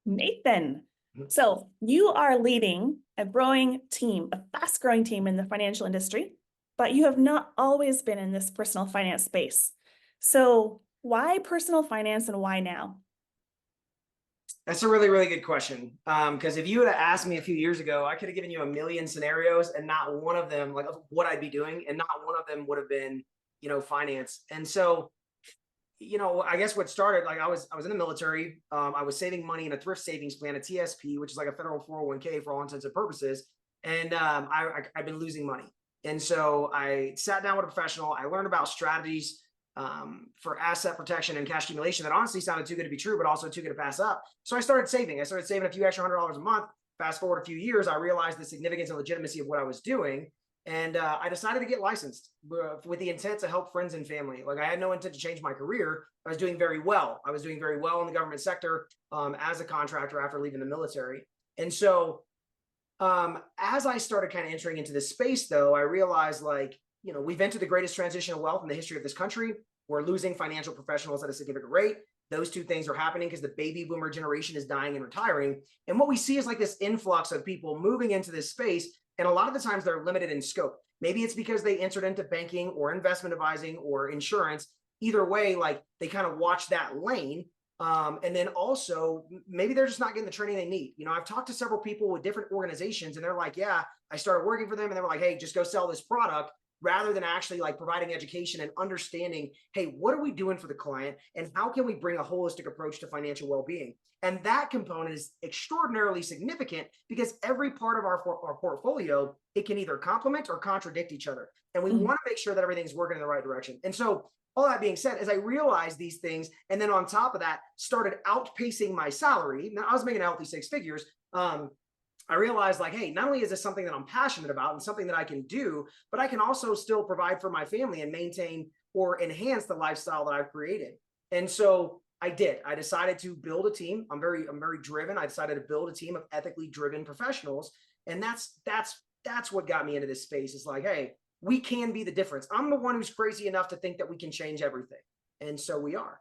Nathan. So you are leading a growing team, a fast growing team in the financial industry, but you have not always been in this personal finance space. So why personal finance and why now? That's a really, really good question. Because if you would have asked me a few years ago, I could have given you a million scenarios, and not one of them, like of what I'd be doing, and not one of them would have been, finance. And so, I guess what started, like I was in the military. I was saving money in a thrift savings plan, a TSP, which is like a federal 401k for all intents and purposes. And I've been losing money. And so I sat down with a professional. I learned about strategies for asset protection and cash accumulation that honestly sounded too good to be true, but also too good to pass up. So I started saving. I started saving a few extra $100 a month. Fast forward a few years, I realized the significance and legitimacy of what I was doing. And I decided to get licensed with the intent to help friends and family. Like I had no intent to change my career. I was doing very well. I was doing very well in the government sector as a contractor after leaving the military. And so as I started kind of entering into this space, though, I realized we've entered the greatest transition of wealth in the history of this country. We're losing financial professionals at a significant rate. Those two things are happening because the baby boomer generation is dying and retiring. And what we see is like this influx of people moving into this space. And a lot of the times they're limited in scope. Maybe it's because they entered into banking or investment advising or insurance. Either way, like they kind of watch that lane. And then also maybe they're just not getting the training they need. I've talked to several people with different organizations and they're like, yeah, I started working for them and they were like, hey, just go sell this product, rather than actually like providing education and understanding, hey, what are we doing for the client and how can we bring a holistic approach to financial well-being? And that component is extraordinarily significant because every part of our portfolio, it can either complement or contradict each other. And we want to make sure that everything's working in the right direction. And so all that being said, as I realized these things, and then on top of that, started outpacing my salary. Now I was making a healthy six figures. I realized like, hey, not only is this something that I'm passionate about and something that I can do, but I can also still provide for my family and maintain or enhance the lifestyle that I've created. And so I did. I decided to build a team. I'm very driven. I decided to build a team of ethically driven professionals. And that's what got me into this space. It's like, hey, we can be the difference. I'm the one who's crazy enough to think that we can change everything. And so we are.